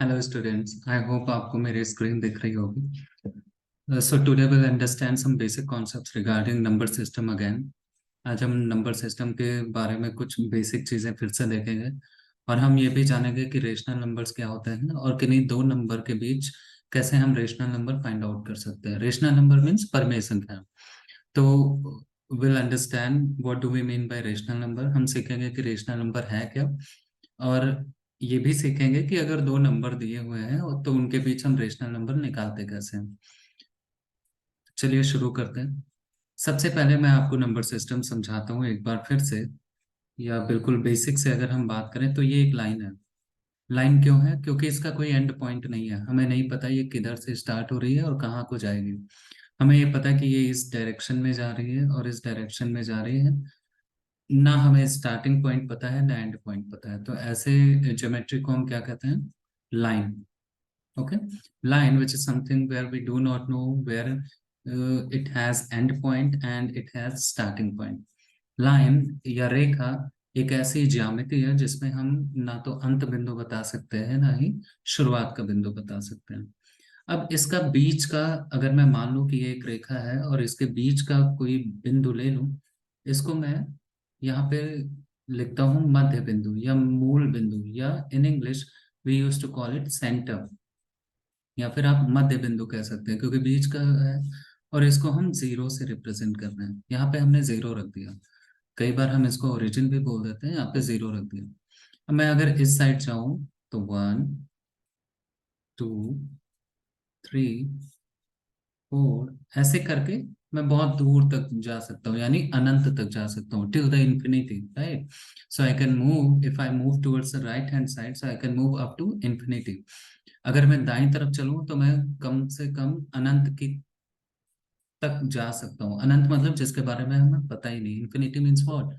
Hello students, I hope आपको मेरी screen दिख रही होगी। So today will understand some basic concepts regarding number system again. आज हम नंबर सिस्टम के बारे में कुछ बेसिक चीज़ें फिर से देखेंगे और हम ये भी जानेंगे कि रेशनल नंबर्स क्या होते हैं और किन्हीं दो नंबर के बीच कैसे हम रेशनल नंबर फाइंड आउट कर सकते हैं। रेशनल नंबर मीन्स परमेय संख्या। तो will understand what do we mean by rational number. हम सीखेंगे कि रेशनल नंबर है क्या, और ये भी सीखेंगे कि अगर दो नंबर दिए हुए हैं तो उनके बीच हम रेशनल नंबर निकालते कैसे हैं। चलिए शुरू करते हैं। सबसे पहले मैं आपको नंबर सिस्टम समझाता हूँ एक बार फिर से, या बिल्कुल बेसिक से अगर हम बात करें तो ये एक लाइन है। लाइन क्यों है? क्योंकि इसका कोई एंड पॉइंट नहीं है। हमें नहीं पता ये किधर से स्टार्ट हो रही है और कहाँ को जाएगी। हमें ये पता है कि ये इस डायरेक्शन में जा रही है और इस डायरेक्शन में जा रही है। ना हमें स्टार्टिंग पॉइंट पता है ना एंड पॉइंट पता है। तो ऐसे ज्योमेट्री को हम क्या कहते हैं? Line. Okay, line, which is something where we do not know where it has end point and it has starting point. Line या रेखा एक ऐसी ज्यामिति है जिसमें हम ना तो अंत बिंदु बता सकते हैं ना ही शुरुआत का बिंदु बता सकते हैं। अब इसका बीच का, अगर मैं मान लूं कि ये एक रेखा है और इसके बीच का कोई बिंदु ले लूं, इसको मैं यहाँ पे लिखता हूँ मध्य बिंदु या मूल बिंदु, या in English we use to call it centre, या फिर आप मध्य बिंदु कह सकते हैं क्योंकि बीच का है। और इसको हम जीरो से रिप्रेजेंट कर रहे हैं। यहाँ पे हमने जीरो रख दिया। कई बार हम इसको ओरिजिन भी बोल देते हैं, यहाँ पे जीरो रख दिया। अब मैं अगर इस साइड जाऊं तो 1 2 3 4 ऐसे करके मैं बहुत दूर तक जा सकता हूँ, यानी अनंत तक जा सकता हूँ, till the infinity, right. So I can move, if I move towards the right hand side, so I can move up to infinity. अगर मैं दाईं तरफ चलूं तो मैं कम से कम अनंत की तक जा सकता हूँ। अनंत मतलब जिसके बारे में हमें पता ही नहीं। Infinity means what?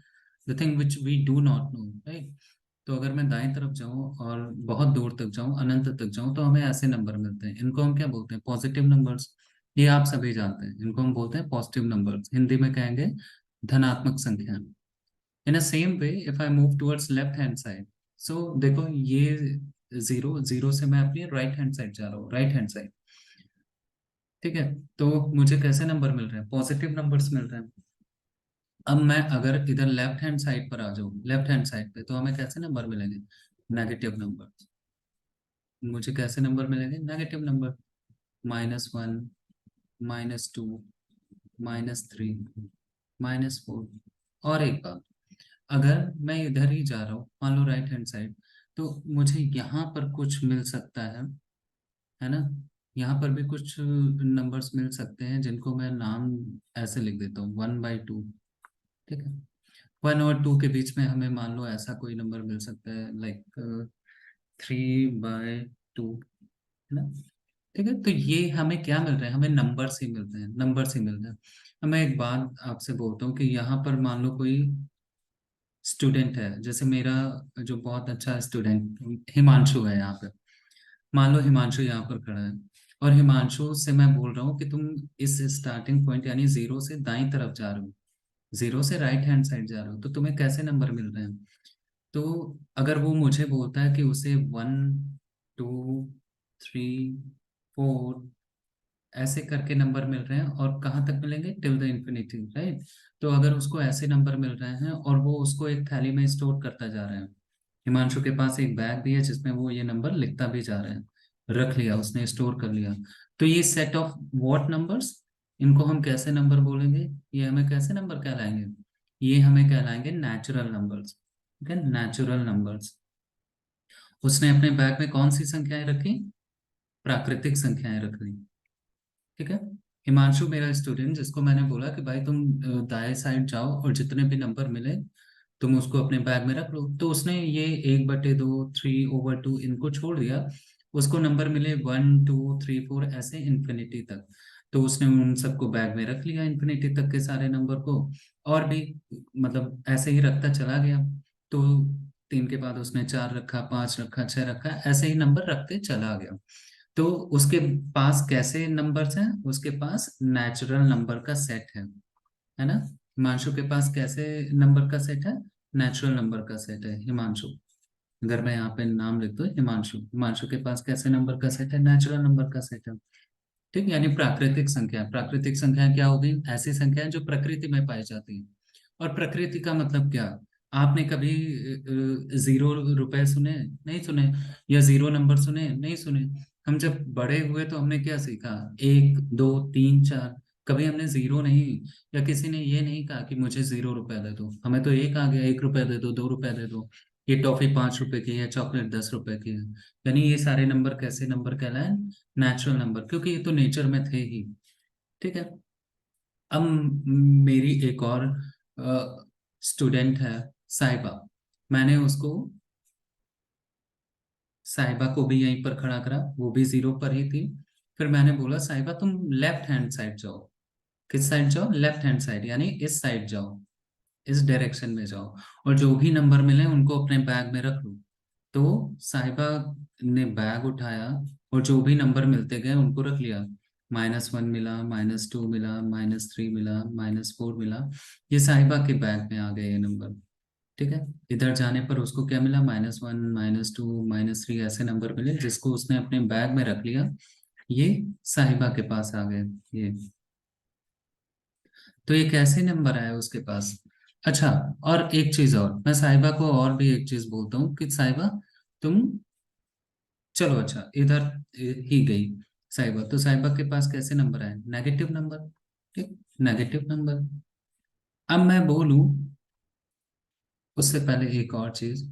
The thing which we do not know, right. तो अगर मैं दाएं तरफ जाऊं और बहुत दूर तक जाऊं, अनंत तक जाऊं, तो हमें ऐसे नंबर मिलते हैं। इनको हम क्या बोलते हैं? Positive numbers. ये आप सभी जानते हैं। इनको हम बोलते हैं पॉजिटिव नंबर्स। हिंदी में कहेंगे धनात्मक संख्या। In a same way if I move towards left hand side, so देखो ये जीरो, जीरो से मैं अपनी राइट हैंड साइड जा रहा हूँ, राइट हैंड साइड। ठीक है, तो मुझे कैसे नंबर मिल रहे हैं? पॉजिटिव नंबर्स मिल रहे हैं। अब मैं अगर इधर लेफ्ट हैंड साइड पर आ जाऊँ, लेफ्ट हैंड साइड पे, तो हमें कैसे नंबर मिलेंगे? Negative number. मुझे कैसे नंबर मिलेंगे? Negative number. -1, -2, -3, -4। और एक बात, अगर मैं इधर ही जा रहा हूँ, मान लो राइट हैंड साइड, तो मुझे यहाँ पर कुछ मिल सकता है ना। यहाँ पर भी कुछ नंबर्स मिल सकते हैं जिनको मैं नाम ऐसे लिख देता हूँ 1/2। ठीक है, 1 और 2 के बीच में हमें मान लो ऐसा कोई नंबर मिल सकता है, लाइक 3/2, है ना। ठीक है, तो ये हमें क्या मिल रहा है? हमें नंबर्स ही मिलते हैं, नंबर्स ही मिल रहे हैं। अब मैं एक बात आपसे बोलता हूँ कि यहाँ पर मान लो कोई स्टूडेंट है, जैसे मेरा जो बहुत अच्छा स्टूडेंट हिमांशु है यहाँ पे। मान लो हिमांशु यहाँ पर खड़ा है और हिमांशु से मैं बोल रहा हूँ कि तुम इस स्टार्टिंग पॉइंट यानी जीरो से दाईं तरफ जा रहे हो, जीरो से राइट हैंड साइड जा रहे हो, तो तुम्हें कैसे नंबर मिल रहे हैं? तो अगर वो मुझे बोलता है कि उसे 1 2 3 4 ऐसे करके नंबर मिल रहे हैं, और कहाँ तक मिलेंगे? Till the infinity, right. तो अगर उसको ऐसे नंबर मिल रहे हैं और वो उसको एक थैली में स्टोर करता जा रहा है, हिमांशु के पास एक बैग भी है जिसमें वो ये नंबर लिखता भी जा रहा है, रख लिया उसने, स्टोर कर लिया। तो ये सेट ऑफ व्हाट नंबर्स, इनको हम कैसे नंबर बोलेंगे? ये हमें कैसे नंबर कहलाएंगे? ये हमें कहलाएंगे नेचुरल नंबर्स। ठीक है, नेचुरल नंबर्स। उसने अपने बैग में कौन सी संख्याएं रखी? प्राकृतिक संख्याएं रख ली। ठीक है, हिमांशु मेरा स्टूडेंट, जिसको मैंने बोला कि भाई तुम दाएं साइड जाओ और जितने भी नंबर मिले तुम उसको अपने बैग में रख लो, तो उसने ये 1/2, 3/2 इनको छोड़ दिया। उसको नंबर मिले 1 2 3 4 ऐसे इन्फिनिटी तक। तो उसने उन सबको बैग में रख लिया, इन्फिनिटी तक के सारे नंबर को। और भी मतलब ऐसे ही रखता चला गया। तो 3 के बाद उसने 4 रखा, 5 रखा, 6 रखा, ऐसे ही नंबर रखते चला गया। तो उसके पास कैसे नंबर्स हैं? उसके पास नेचुरल नंबर का सेट है ना। हिमांशु के पास कैसे नंबर का सेट है? नेचुरल नंबर का सेट है, हिमांशु। अगर मैं यहाँ पे नाम लिख दूं हिमांशु, हिमांशु के पास कैसे नंबर का सेट है? नेचुरल नंबर का सेट है। ठीक, यानी प्राकृतिक संख्या। प्राकृतिक संख्या क्या होगी? ऐसी संख्याएं जो प्रकृति में पाई जाती है। और प्रकृति का मतलब क्या? आपने कभी 0 रुपए सुने? नहीं सुने। या 0 नंबर सुने? नहीं सुने। हम जब बड़े हुए तो हमने क्या सीखा? 1 2 3 4। कभी हमने जीरो नहीं, या किसी ने ये नहीं कहा कि मुझे 0 रुपए दे दो। हमें तो एक आ गया, 1 रुपए दे दो, 2 रुपए दे दो। ये टॉफी 5 रुपए की है, चॉकलेट 10 रुपए की है। यानी ये सारे नंबर कैसे नंबर कहलाए? नेचुरल नंबर, क्योंकि ये तो नेचर में थे ही। ठीक है। अब मेरी एक और स्टूडेंट है, साहिबा। मैंने उसको, साहिबा को भी यहीं पर खड़ा करा, वो भी 0 पर ही थी। फिर मैंने बोला साहिबा तुम लेफ्ट हैंड साइड जाओ। किस साइड जाओ? लेफ्ट हैंड साइड, यानी इस साइड जाओ, इस डायरेक्शन में जाओ। और जो भी नंबर मिले उनको अपने बैग में रख लो। तो साहिबा ने बैग उठाया, और जो भी नंबर मिलते गए उनको रख लिया। -1 मिला, -2 मिला, -3 मिला, -4 मिला। ये साहिबा के बैग में आ गए ये नंबर। ठीक है। इधर जाने पर उसको क्या मिला? -1, -2, -3 ऐसे नंबर मिले, जिसको उसने अपने बैग में रख लिया। ये साहिबा के पास आ गए। ये तो ये कैसे नंबर आया उसके पास? अच्छा, और एक चीज और, मैं साहिबा को और भी एक चीज बोलता हूँ कि साहिबा तुम चलो, अच्छा इधर ही गई साहिबा, तो साहिबा के पास कैसे नंबर आए? Negative number. ठीक, नेगेटिव नंबर। अब मैं बोलूं, उससे पहले एक और चीज,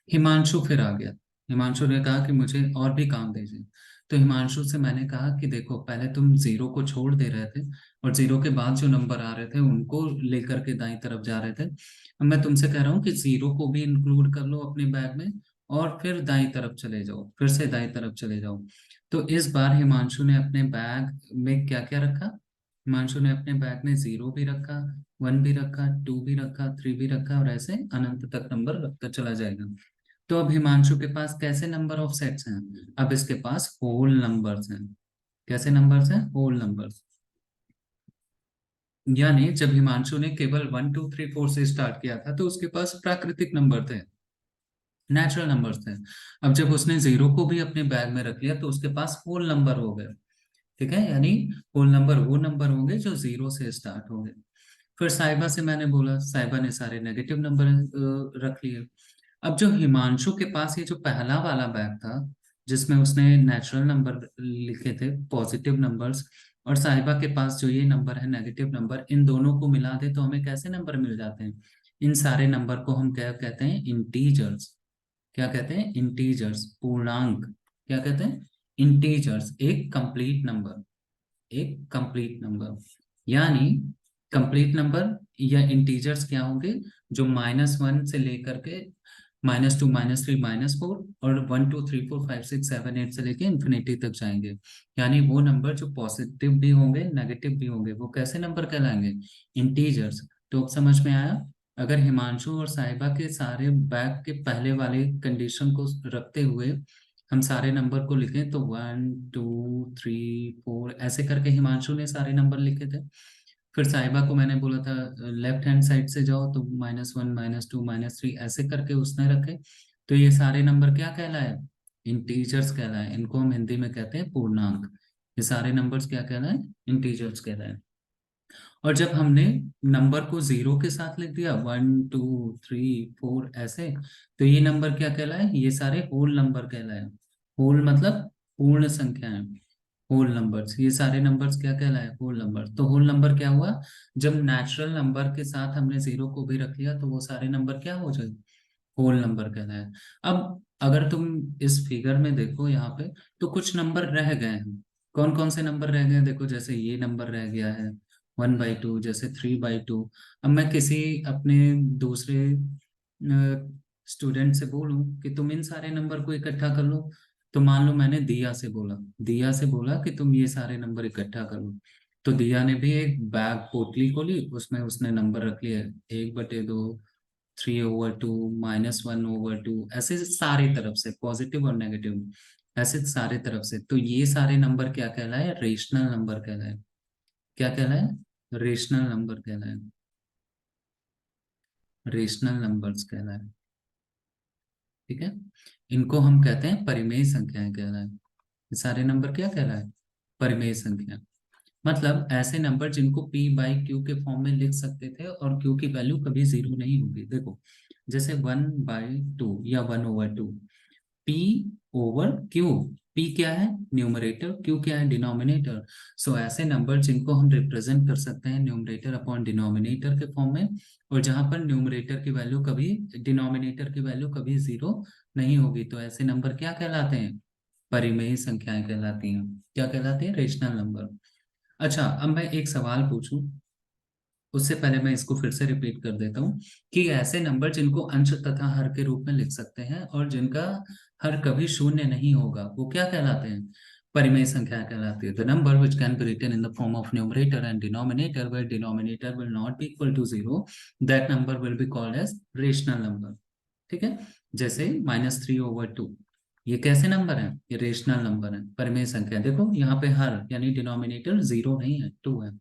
हिमांशु फिर आ गया। हिमांशु ने कहा कि मुझे और भी काम दीजिए। तो हिमांशु से मैंने कहा कि देखो, पहले तुम 0 को छोड़ दे रहे थे, और 0 के बाद जो नंबर आ रहे थे उनको लेकर के दाईं तरफ जा रहे थे। अब मैं तुमसे कह रहा हूँ कि 0 को भी इंक्लूड कर लो अपने बैग में, और फिर दाईं तरफ चले जाओ, फिर से दाईं तरफ चले जाओ। तो इस बार हिमांशु ने अपने बैग में क्या क्या रखा? हिमांशु ने अपने बैग में 0 भी रखा, 1 भी रखा, 2 भी रखा, 3 भी रखा, और ऐसे अनंत तक नंबर रखता चला जाएगा। तो अब हिमांशु के पास कैसे नंबर ऑफ सेट्स हैं? अब इसके पास होल नंबर्स हैं। कैसे नंबर्स हैं? Whole numbers. यानी जब हिमांशु ने केवल 1 2 3 4 से स्टार्ट किया था, तो उसके पास प्राकृतिक नंबर थे, नेचुरल नंबर्स थे। अब जब उसने 0 को भी अपने बैग में रख लिया, तो उसके पास होल नंबर हो गए। ठीक है, यानी होल नंबर वो नंबर होंगे जो 0 से स्टार्ट होंगे। फिर साहिबा से मैंने बोला, साहिबा ने सारे नेगेटिव नंबर रख लिए। अब जो हिमांशु के पास ये जो पहला वाला बैग था, जिसमें उसने नेचुरल नंबर लिखे थे, पॉजिटिव नंबर्स, और साहिबा के पास जो ये नंबर है नेगेटिव नंबर, इन दोनों को मिला दे तो हमें कैसे नंबर मिल जाते हैं? इन सारे नंबर को हम क्या कहते हैं? इंटीजर्स। क्या कहते हैं? इंटीजर्स, पूर्णांक। क्या कहते हैं? इंटीजर्स। एक कंप्लीट नंबर, एक कंप्लीट नंबर। यानी कंप्लीट नंबर या इंटीजर्स क्या होंगे? जो -1 से लेकर के -2, -3, -4, और 1 2 3 4 5 6 7 8 से लेके इन्फिनिटी तक जाएंगे। यानी वो नंबर जो पॉजिटिव भी होंगे, नेगेटिव भी होंगे, वो कैसे नंबर कहलाएंगे? इंटीजर्स। तो अब समझ में आया? अगर हिमांशु और साहिबा के सारे बैग के पहले वाले कंडीशन को रखते हुए हम सारे नंबर को लिखें, तो 1 2 3 4 ऐसे करके हिमांशु ने सारे नंबर लिखे थे। फिर साहिबा को मैंने बोला था लेफ्ट हैंड साइड से जाओ, तो -1 -2 -3 ऐसे करके उसने रखे। तो ये सारे नंबर क्या कहलाए? इंटीजर्स कहलाए। इनको हम हिंदी में कहते हैं पूर्णांक। ये सारे नंबर्स क्या कहलाए? इंटीजर्स कहलाए। और जब हमने नंबर को 0 के साथ लिख दिया, 1 2 3 4 ऐसे, तो ये नंबर क्या कहलाए? ये सारे होल नंबर कहलाए। होल मतलब पूर्ण संख्याएं। होल नंबर्स, ये सारे नंबर्स क्या कहलाए? Whole number. तो होल नंबर क्या हुआ? जब नेचुरल नंबर के साथ हमने 0 को भी रख लिया, तो वो सारे नंबर क्या हो जाए? होल नंबर कहलाए। अब अगर तुम इस फिगर में देखो यहाँ पे, तो कुछ नंबर रह गए हैं। कौन कौन से नंबर रह गए हैं? देखो, जैसे ये नंबर रह गया है 1/2, जैसे 3/2। अब मैं किसी अपने दूसरे स्टूडेंट से बोलूं कि तुम इन सारे नंबर को इकट्ठा कर लो, तो मान लो मैंने दिया से बोला, दिया से बोला कि तुम ये सारे नंबर इकट्ठा कर लो। तो दिया ने भी एक बैग पोटली खोली, उसमें उसने नंबर रख लिए, 1/2, 3/2, -1/2, ऐसे सारी तरफ से पॉजिटिव और नेगेटिव, ऐसे सारे तरफ से। तो ये सारे नंबर क्या कहलाए? रेशनल नंबर कहलाए। क्या कहलाए? रेशनल नंबर कहलाए। रेशनल नंबर्स कहलाए। ठीक है, इनको हम कहते हैं परिमेय संख्याएं कहलाए। ये सारे नंबर क्या कहलाए? परिमेय संख्या। मतलब ऐसे नंबर जिनको p बाई क्यू के फॉर्म में लिख सकते थे और q की वैल्यू कभी जीरो नहीं होगी। देखो जैसे 1/2 या 1/2, p ओवर q। p क्या है? न्यूमरेटर, q क्या है? डिनोमिनेटर। सो ऐसे नंबर जिनको हम रिप्रेजेंट कर सकते हैं न्यूमरेटर अपॉन डिनोमिनेटर के फॉर्म में, और जहां पर न्यूमरेटर की वैल्यू कभी, डिनोमिनेटर की वैल्यू कभी जीरो नहीं होगी, तो ऐसे नंबर क्या कहलाते हैं? परिमेय संख्याएं कहलाती हैं। क्या कहलाती है? Rational number. अच्छा, अब मैं एक सवाल पूछूं, उससे पहले मैं इसको फिर से रिपीट कर देता हूँ कि ऐसे नंबर जिनको अंश तथा हर के रूप में लिख सकते हैं और जिनका हर कभी शून्य नहीं होगा, वो क्या कहलाते हैं? परिमेय संख्या कहलाती है। The number which can be written in the form of numerator and denominator where denominator will not be equal to zero, that number will be called as rational number. ठीक है, जैसे -3/2, ये कैसे नंबर है? ये रेशनल नंबर है, परिमेय संख्या। देखो यहाँ पे हर यानी डिनोमिनेटर जीरो नहीं है, टू है।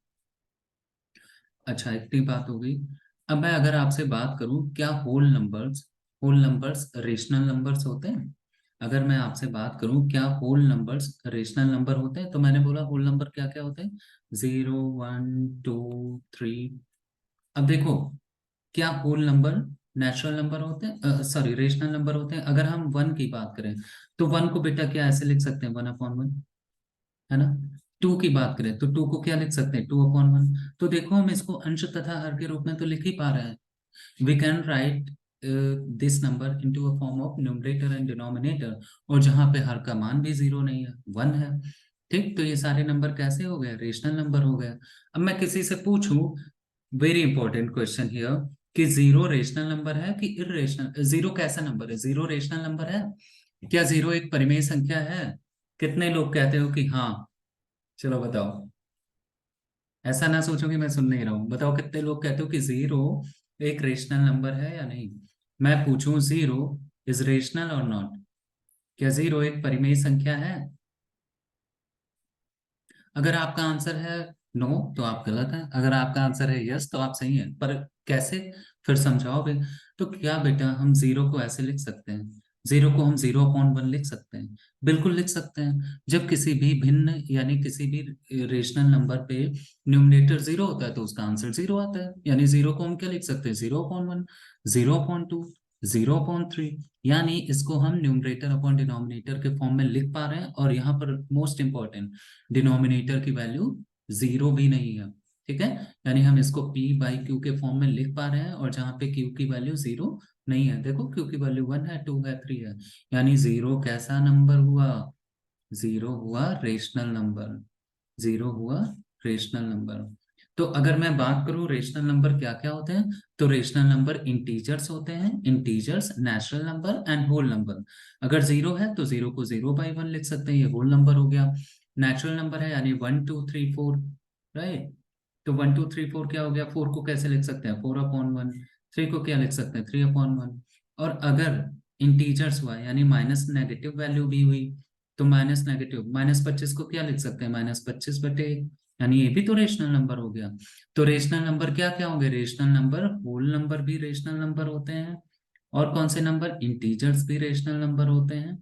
अच्छा, इतनी बात हो गई। अब मैं अगर आपसे बात करूं, क्या होल नंबर्स रेशनल नंबर्स होते हैं? अगर मैं आपसे बात करूं क्या होल नंबर्स रेशनल नंबर होते हैं, तो मैंने बोला होल नंबर क्या क्या होते हैं? 0, 1, 2, 3। अब देखो, क्या होल नंबर नेचुरल नंबर होते हैं, सॉरी रेशनल नंबर होते हैं? अगर हम वन की बात करें तो वन को बेटा क्या ऐसे लिख सकते हैं? 1/1, है ना। टू की बात करें तो टू को क्या लिख सकते हैं? 2/1। तो देखो हम इसको अंश तथा हर के रूप में तो लिख ही पा रहे हैं। We can write this number into a form of numerator and denominator, और जहां पे हर का मान भी जीरो नहीं है, वन है। ठीक, तो ये सारे नंबर कैसे हो गए? रेशनल नंबर हो गए। अब मैं किसी से पूछूं, वेरी इंपॉर्टेंट क्वेश्चन हियर, कि जीरो रेशनल नंबर है कि इररेशनल? जीरो कैसा नंबर है? जीरो रेशनल नंबर है? क्या जीरो एक परिमेय संख्या है? कितने लोग कहते हो कि हाँ? चलो बताओ। ऐसा ना सोचो कि मैं सुन नहीं रहा हूँ, बताओ कितने लोग कहते हो कि जीरो एक रेशनल नंबर है या नहीं? मैं पूछूं, जीरो इज रेशनल और नॉट? क्या जीरो एक परिमेय संख्या है? अगर आपका आंसर है नो तो आप गलत हैं, अगर आपका आंसर है यस तो आप सही हैं। पर कैसे? फिर समझाओगे। तो क्या बेटा हम जीरो को ऐसे लिख सकते हैं? जीरो को हम 0/1 लिख सकते हैं, बिल्कुल लिख सकते हैं। जब किसी भी भिन्न यानी किसी भी रेशनल नंबर पे न्यूमरेटर जीरो होता है तो उसका आंसर जीरो आता है। यानी जीरो को हम क्या लिख सकते हैं? 0/1, 0/2, 0/3। यानी इसको हम न्यूमरेटर अपॉन डिनोमिनेटर के फॉर्म में लिख पा रहे हैं, और यहाँ पर मोस्ट इंपॉर्टेंट, डिनोमिनेटर की वैल्यू जीरो भी नहीं है। ठीक है, यानी हम इसको p बाई क्यू के फॉर्म में लिख पा रहे हैं, और जहां पे q की वैल्यू जीरो नहीं है। देखो q की वैल्यू 1 है, 2 है, 3 है। यानी जीरो कैसा नंबर हुआ? जीरो हुआ रेशनल नंबर। जीरो हुआ रेशनल नंबर। तो अगर मैं बात करूं रेशनल नंबर क्या क्या होते हैं, तो रेशनल नंबर इंटीजर्स होते हैं, integers, natural number and whole number. अगर जीरो है तो जीरो को 0/1 लिख सकते हैं, ये होल नंबर हो गया। नेचुरल नंबर है यानी 1, 2, 3, 4, राइट। तो 1, 2, 3, 4 क्या हो गया? फोर को कैसे लिख सकते हैं? 4/1। थ्री को क्या लिख सकते हैं? 3/1। और अगर इंटीजर्स हुआ यानी माइनस नेगेटिव वैल्यू भी हुई, तो माइनस नेगेटिव, -25 को क्या लिख सकते हैं? -25/1। यानी ये भी तो रेशनल नंबर हो गया। तो रेशनल नंबर क्या क्या होंगे? रेशनल नंबर, होल नंबर भी रेशनल नंबर होते हैं। और कौन से नंबर? इंटीजर्स भी रेशनल नंबर होते हैं।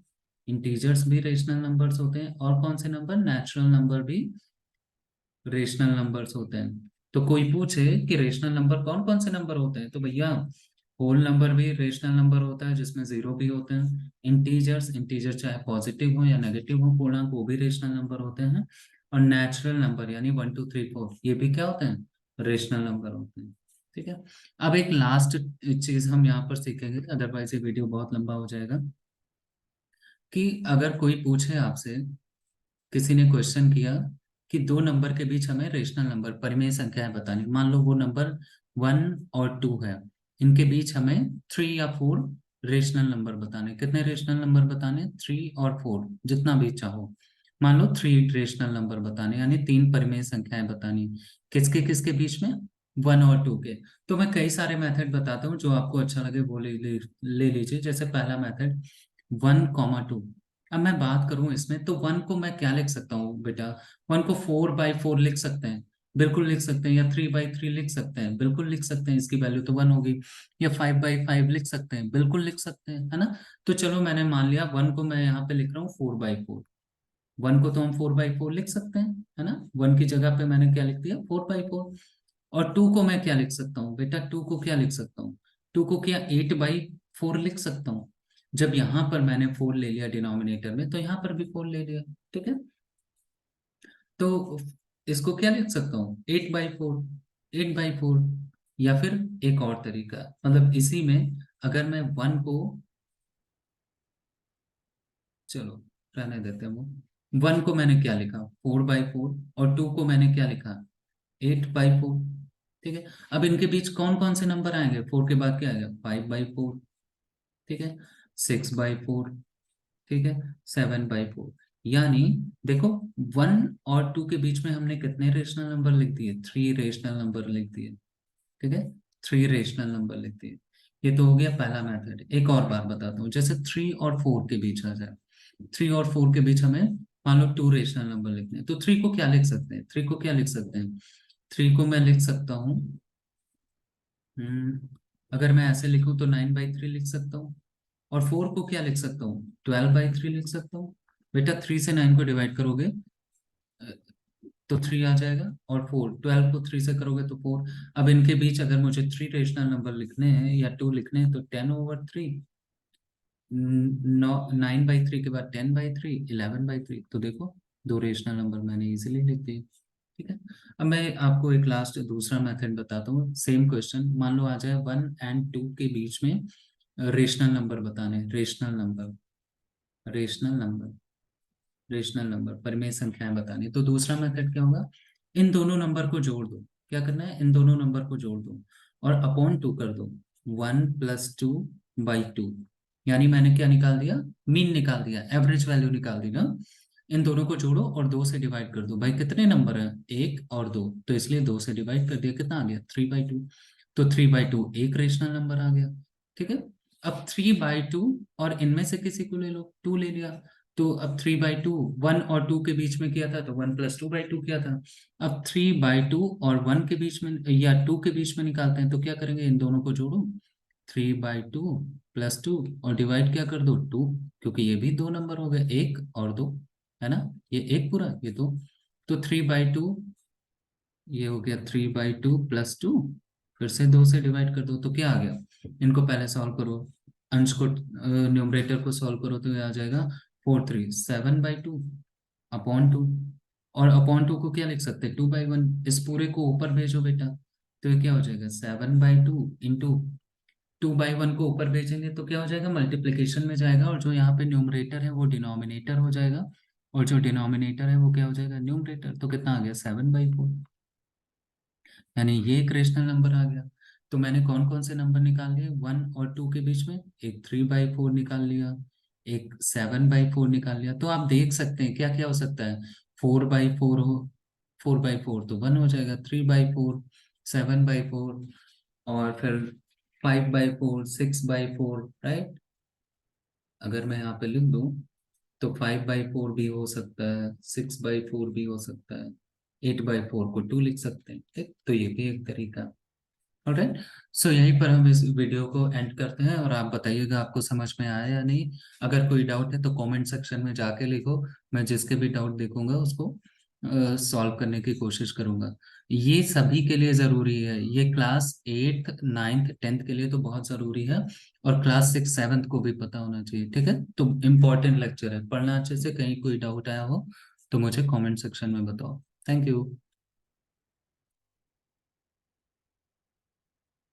इंटीजर्स भी रेशनल नंबर्स होते हैं। और कौन से नंबर? नेचुरल नंबर भी रेशनल नंबर्स होते हैं। तो कोई पूछे कि रेशनल नंबर कौन कौन से नंबर होते हैं, तो भैया होल नंबर भी रेशनल नंबर होता है जिसमें जीरो भी होते हैं। इंटीजर्स, इंटीजर चाहे पॉजिटिव हो या नेगेटिव हो पूर्णांक, वो भी रेशनल नंबर होते हैं। और नेचुरल नंबर यानी 1, 2, 3, 4, ये भी क्या होते हैं? रेशनल नंबर होते हैं। ठीक है, अब एक लास्ट चीज हम यहाँ पर सीखेंगे, अदरवाइज ये वीडियो बहुत लंबा हो जाएगा। कि अगर कोई पूछे आपसे, किसी ने क्वेश्चन किया कि दो नंबर के बीच हमें रेशनल नंबर परिमेय संख्याएं बतानी, मान लो वो नंबर 1 और 2 है, इनके बीच हमें 3 या 4 रेशनल नंबर बताने। कितने रेशनल नंबर बताने? 3 और 4, जितना भी चाहो। मान लो 3 रेशनल नंबर बताने, यानी 3 परिमेय संख्याएं बतानी। किसके किसके बीच में? 1 और 2 के। तो मैं कई सारे मेथड बताता हूँ, जो आपको अच्छा लगे वो ले लीजिए। जैसे पहला मेथड 1, 2। अब मैं बात करूं इसमें, तो वन को मैं क्या लिख सकता हूँ बेटा? वन को 4/4 लिख सकते हैं। बिल्कुल लिख सकते हैं, या 3/3 लिख सकते हैं, बिल्कुल लिख सकते हैं, इसकी वैल्यू तो 1 होगी। या 5/5 लिख सकते हैं, बिल्कुल लिख सकते हैं, है ना। तो चलो मैंने मान लिया 1 को मैं यहाँ पे लिख रहा हूँ 4/4। 1 को तो हम 4/4 लिख सकते हैं, है ना। 1 की जगह पे मैंने क्या लिख दिया, 4/4। और 2 को मैं क्या लिख सकता हूँ बेटा, 2 को क्या लिख सकता हूँ, 2 को क्या 8/4 लिख सकता हूँ। जब यहाँ पर मैंने 4 ले लिया डिनोमिनेटर में, तो यहाँ पर भी 4 ले लिया। ठीक है, तो इसको क्या लिख सकता हूँ, 8/4, 8/4। या फिर एक और तरीका, मतलब इसी में अगर मैं 1 को, चलो रहने देते हैं वो, 1 को मैंने क्या लिखा, 4/4, और 2 को मैंने क्या लिखा, 8/4। ठीक है, अब इनके बीच कौन कौन से नंबर आएंगे, 4 के बाद क्या आएगा, 5/4। ठीक है, 6/4। ठीक है, 7/4। यानी देखो, 1 और 2 के बीच में हमने कितने रेशनल नंबर लिख दिए, 3 रेशनल नंबर लिख दिए। ठीक है, 3 रेशनल नंबर लिख दिए। ये तो हो गया पहला मेथड। एक और बार बताता हूँ, जैसे 3 और 4 के बीच आ जाए, 3 और 4 के बीच हमें मान लो 2 रेशनल नंबर लिखने हैं, तो 3 को क्या लिख सकते हैं, 3 को क्या लिख सकते हैं, 3 को मैं लिख सकता हूँ, अगर मैं ऐसे लिखूं तो 9/3 लिख सकता हूँ। और 4 को क्या लिख सकता हूँ, 12/3 लिख सकता हूँ। बेटा 3 से 9 को डिवाइड करोगे अ, तो 3 आ जाएगा, और 4, 12 को 3 से करोगे तो 4। अब इनके बीच अगर मुझे 3 रेशनल नंबर लिखने हैं या 2 लिखने हैं, तो 10/3, 9/3 के बाद 10/3, 11/3। तो देखो, 2 रेशनल नंबर मैंने इजीली लिख दिए। ठीक है, अब मैं आपको एक लास्ट दूसरा मेथड बताता हूँ। सेम क्वेश्चन मान लो आ जाए 1 और 2 के बीच में रेशनल नंबर बताने, रेशनल नंबर रेशनल नंबर परिमेय संख्याएं बतानी। तो दूसरा मेथड क्या होगा, इन दोनों नंबर को जोड़ दो। क्या करना है, इन दोनों नंबर को जोड़ दो और अपॉन 2 कर दो, 1 + 2/2। यानी मैंने क्या निकाल दिया, मीन निकाल दिया, एवरेज वैल्यू निकाल दी ना। इन दोनों को जोड़ो और 2 से डिवाइड कर दो। भाई कितने नंबर है, 1 और 2, तो इसलिए 2 से डिवाइड कर दिया, कितना आ गया, 3/2। तो 3/2 एक रेशनल नंबर आ गया। ठीक है, अब 3/2 और इनमें से किसी को ले लो, 2 ले लिया। तो अब 3/2, 1 और 2 के बीच में किया था तो 1 + 2/2 किया था। अब 3/2 और 1 के बीच में या 2 के बीच में निकालते हैं, तो क्या करेंगे, इन दोनों को जोड़ो, 3/2 + 2, और डिवाइड क्या कर दो, 2, क्योंकि ये भी 2 नंबर हो गए, 1 और 2, है ना। ये एक पूरा, ये 2। तो 3/2, ये हो गया 3/2 + 2, फिर से 2 से डिवाइड कर दो, तो क्या आ गया, इनको पहले सॉल्व करो, अंश को न्यूमरेटर को सॉल्व करो, तो ये आ जाएगा 4 3 7/2 अपॉन 2। और अपॉन 2 को क्या लिख सकते हैं, 2/1। इस पूरे को ऊपर भेजो बेटा, तो ये क्या हो जाएगा, 7/2 इंटू 2/1 को ऊपर भेजेंगे तो क्या हो जाएगा, मल्टीप्लीकेशन में जाएगा, और जो यहाँ पे न्यूमरेटर है वो डिनोमिनेटर हो जाएगा, और जो डिनोमिनेटर है वो क्या हो जाएगा, न्यूमरेटर। तो कितना आ गया, 7/4। यानी ये एक रेशनल नंबर आ गया। तो मैंने कौन कौन से नंबर निकाल लिए, 1 और 2 के बीच में, एक 3/4 निकाल लिया, एक 7/4 निकाल लिया। तो आप देख सकते हैं क्या क्या हो सकता है, 4/4 हो, 4/4 तो 1 हो जाएगा, 3/4, 7/4, और फिर 5/4, 6/4, राइट। अगर मैं यहाँ पे लिख दूं तो 5/4 भी हो सकता है, 6/4 भी हो सकता है, 8/4 को 2 लिख सकते हैं। ठीक, तो ये भी एक तरीका। ऑलराइट, सो यहीं पर हम इस वीडियो को एंड करते हैं, और आप बताइएगा आपको समझ में आया या नहीं। अगर कोई डाउट है तो कमेंट सेक्शन में जाके लिखो, मैं जिसके भी डाउट देखूंगा उसको सॉल्व करने की कोशिश करूंगा। ये सभी के लिए ज़रूरी है, ये क्लास 8th 9th 10th के लिए तो बहुत ज़रूरी है, और क्लास 6 7th को भी पता होना चाहिए। ठीक है, तो इम्पोर्टेंट लेक्चर है, पढ़ना अच्छे से। कहीं कोई डाउट आया हो तो मुझे कमेंट सेक्शन में बताओ। Thank you.